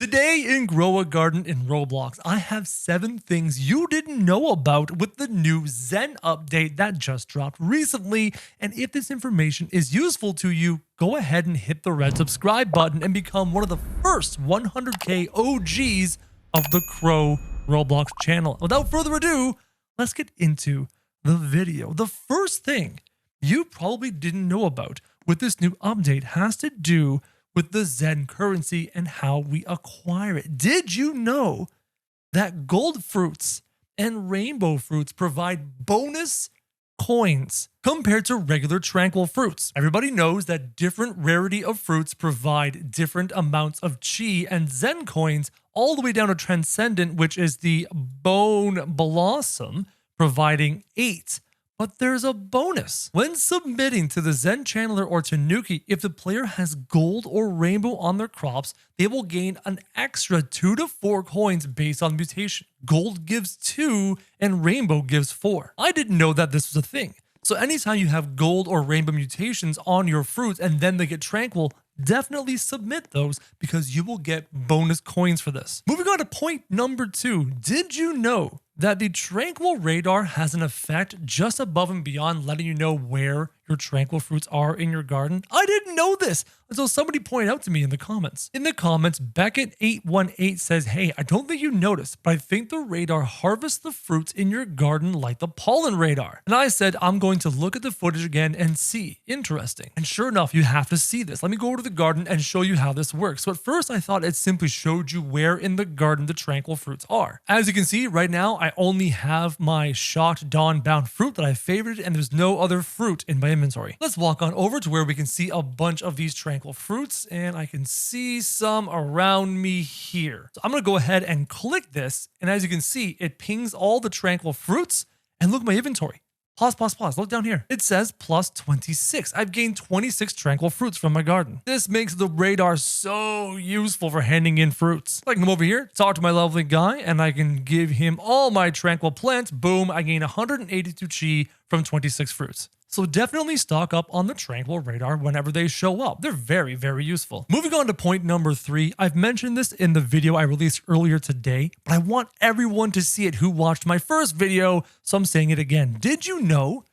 Today in Grow a Garden in Roblox, I have 7 things you didn't know about with the new Zen update that just dropped recently. And if this information is useful to you, go ahead and hit the red subscribe button and become one of the first 100k OGs of the Roblox channel. Without further ado, let's get into the video. The first thing you probably didn't know about with this new update has to do with the Zen Currency and how we acquire it. Did you know that gold fruits and rainbow fruits provide bonus coins compared to regular tranquil fruits? Everybody knows that different rarity of fruits provide different amounts of chi and Zen coins, all the way down to transcendent, which is the bone blossom, providing 8. But there's a bonus. When submitting to the Zen Chandler or Tanuki, if the player has gold or rainbow on their crops, they will gain an extra 2 to 4 coins based on mutation. Gold gives 2 and rainbow gives 4. I didn't know that this was a thing. So anytime you have gold or rainbow mutations on your fruits and then they get tranquil, definitely submit those because you will get bonus coins for this. Moving on to point number 2. Did you know that the Tranquil Radar has an effect just above and beyond letting you know where your tranquil fruits are in your garden? I didn't know this until somebody pointed out to me in the comments. In the comments, Beckett818 says, "Hey, I don't think you noticed, but I think the radar harvests the fruits in your garden like the pollen radar." And I said, I'm going to look at the footage again and see. Interesting. And sure enough, you have to see this. Let me go over to the garden and show you how this works. So at first I thought it simply showed you where in the garden the tranquil fruits are. As you can see right now, I only have my shot dawn bound fruit that I favorited and there's no other fruit in my inventory. Let's walk on over to where we can see a bunch of these tranquil fruits and I can see some around me here. So I'm going to go ahead and click this, and as you can see, it pings all the tranquil fruits. And look at my inventory. Pause. Look down here. It says plus 26. I've gained 26 tranquil fruits from my garden. This makes the radar so useful for handing in fruits. I can come over here, talk to my lovely guy, and I can give him all my tranquil plants. Boom, I gain 182 chi from 26 fruits. So definitely stock up on the Tranquil Radar whenever they show up. They're very, very useful. Moving on to point number 3. I've mentioned this in the video I released earlier today, but I want everyone to see it who watched my first video, so I'm saying it again. Did you know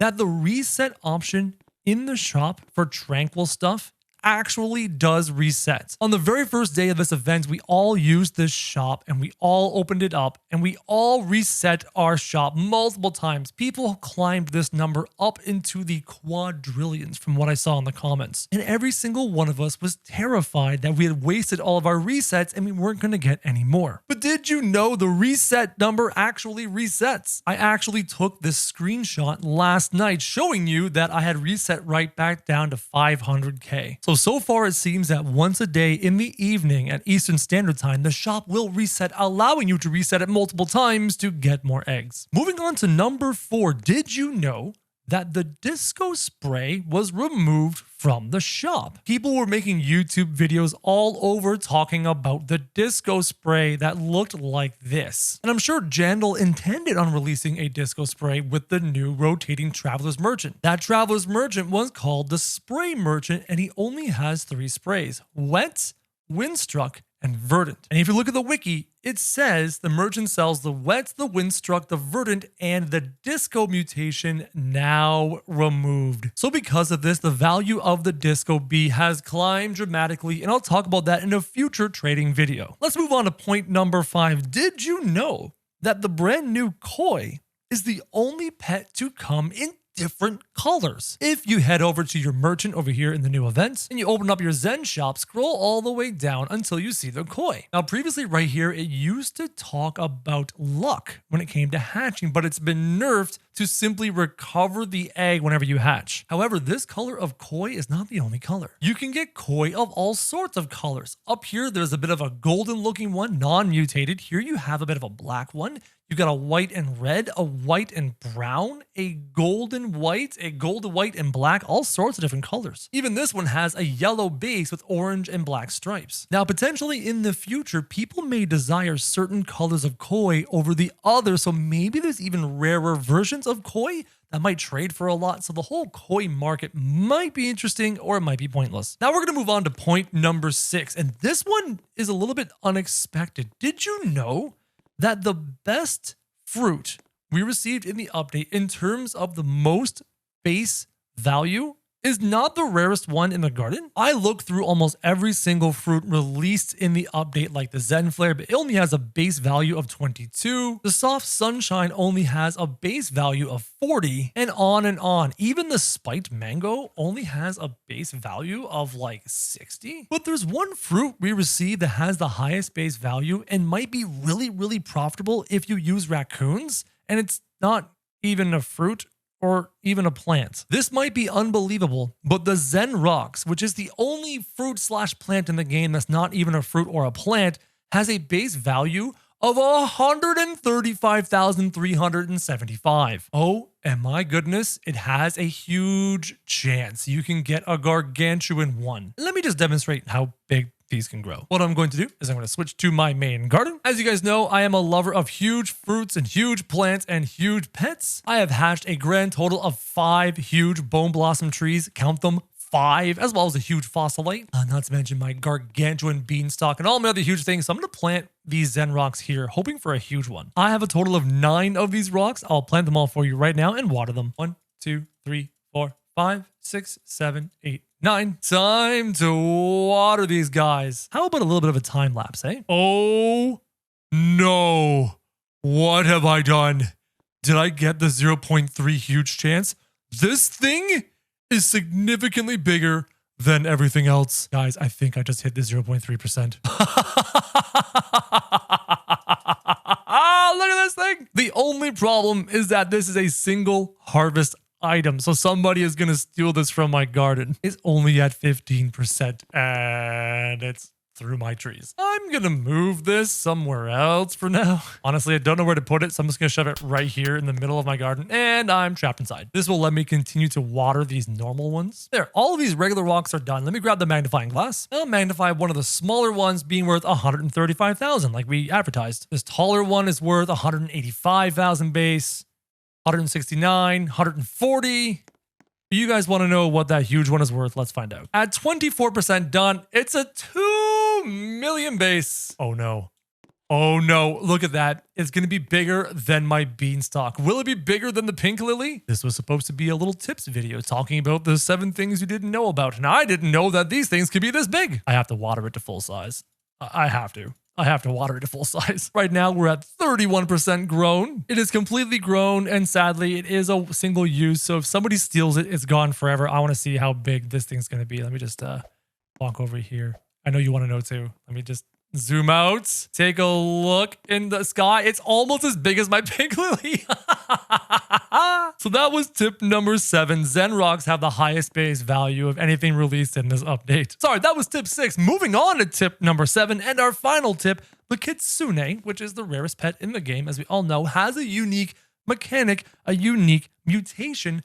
that the reset option in the shop for tranquil stuff actually does reset? On the very first day of this event, we all used this shop and we all opened it up and we all reset our shop multiple times. People climbed this number up into the quadrillions from what I saw in the comments. And every single one of us was terrified that we had wasted all of our resets and we weren't going to get any more. But did you know the reset number actually resets? I actually took this screenshot last night showing you that I had reset right back down to 500k. So far it seems that once a day in the evening at Eastern Standard Time, the shop will reset, allowing you to reset it multiple times to get more eggs. Moving on to number 4, did you know that the disco spray was removed from the shop? People were making YouTube videos all over talking about the disco spray that looked like this. And I'm sure Jandal intended on releasing a disco spray with the new rotating Traveler's Merchant. That Traveler's Merchant was called the Spray Merchant, and he only has 3 sprays: Wet, Windstruck, and Verdant. And if you look at the wiki, it says the merchant sells the Wet, the Windstruck, the Verdant, and the Disco mutation now removed. So because of this, the value of the Disco Bee has climbed dramatically, and I'll talk about that in a future trading video. Let's move on to point number 5. Did you know that the brand new koi is the only pet to come in different colors? If you head over to your merchant over here in the new events and you open up your Zen shop, scroll all the way down until you see the koi. Now previously right here, it used to talk about luck when it came to hatching, but it's been nerfed to simply recover the egg whenever you hatch. However, this color of koi is not the only color. You can get koi of all sorts of colors. Up here, there's a bit of a golden looking one, non-mutated. Here you have a bit of a black one. You got a white and red, a white and brown, a golden white, a gold white and black, all sorts of different colors. Even this one has a yellow base with orange and black stripes. Now, potentially in the future, people may desire certain colors of koi over the others, so maybe there's even rarer versions of koi that might trade for a lot. So the whole coin market might be interesting or it might be pointless. Now we're going to move on to point number 6. And this one is a little bit unexpected. Did you know that the best fruit we received in the update in terms of the most base value is not the rarest one in the garden? I looked through almost every single fruit released in the update, like the Zen Flare, but it only has a base value of 22. The Soft Sunshine only has a base value of 40, and on and on. Even the Spiked Mango only has a base value of like 60. But there's one fruit we received that has the highest base value and might be really, really profitable if you use raccoons, and it's not even a fruit or even a plant. This might be unbelievable, but the Zen Rocks, which is the only fruit slash plant in the game that's not even a fruit or a plant, has a base value of 135,375. Oh, and my goodness, it has a huge chance you can get a gargantuan one. Let me just demonstrate how big these can grow. What I'm going to do is I'm going to switch to my main garden. As you guys know, I am a lover of huge fruits and huge plants and huge pets. I have hatched a grand total of 5 huge bone blossom trees. Count them, 5, as well as a huge fossilite. Not to mention my gargantuan beanstalk and all my other huge things. So I'm going to plant these Zen Rocks here, hoping for a huge one. I have a total of 9 of these rocks. I'll plant them all for you right now and water them. 1, 2, 3, 4, 5, 6, 7, 8, 9. Time to water these guys. How about a little bit of a time lapse, eh? Oh no. What have I done? Did I get the 0.3 huge chance? This thing is significantly bigger than everything else. Guys, I think I just hit the 0.3%. Look at this thing. The only problem is that this is a single harvest item, so somebody is going to steal this from my garden. It's only at 15% and it's through my trees. I'm going to move this somewhere else for now. Honestly, I don't know where to put it, so I'm just going to shove it right here in the middle of my garden, and I'm trapped inside. This will let me continue to water these normal ones. There, all of these regular rocks are done. Let me grab the magnifying glass. I'll magnify one of the smaller ones being worth 135,000 like we advertised. This taller one is worth 185,000 base. 169, 140. You guys want to know what that huge one is worth? Let's find out. At 24% done, it's a 2 million base. Oh no. Oh no, look at that. It's going to be bigger than my beanstalk. Will it be bigger than the pink lily? This was supposed to be a little tips video talking about the 7 things you didn't know about. And I didn't know that these things could be this big. I have to water it to full size. I have to water it to full size. Right now, we're at 31% grown. It is completely grown, and sadly, it is a single use. So if somebody steals it, it's gone forever. I want to see how big this thing's going to be. Let me just walk over here. I know you want to know too. Let me just zoom out. Take a look in the sky. It's almost as big as my pink lily. So that was tip number 7. Zen Rocks have the highest base value of anything released in this update. Sorry, that was tip 6. Moving on to tip number 7 and our final tip, the Kitsune, which is the rarest pet in the game, as we all know, has a unique mechanic, a unique mutation,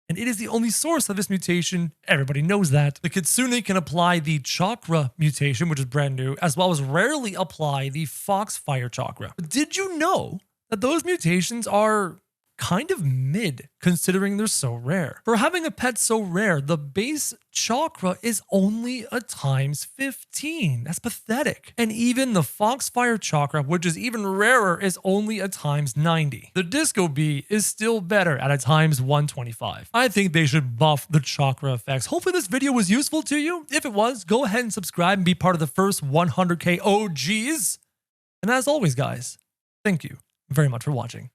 and it is the only source of this mutation. Everybody knows that. The Kitsune can apply the Chakra mutation, which is brand new, as well as rarely apply the Foxfire Chakra. But did you know that those mutations are kind of mid, considering they're so rare? For having a pet so rare, the base chakra is only a times 15. That's pathetic. And even the Foxfire chakra, which is even rarer, is only a times 90. The Disco Bee is still better at a times 125. I think they should buff the chakra effects. Hopefully this video was useful to you. If it was, go ahead and subscribe and be part of the first 100K OGs. And as always, guys, thank you very much for watching.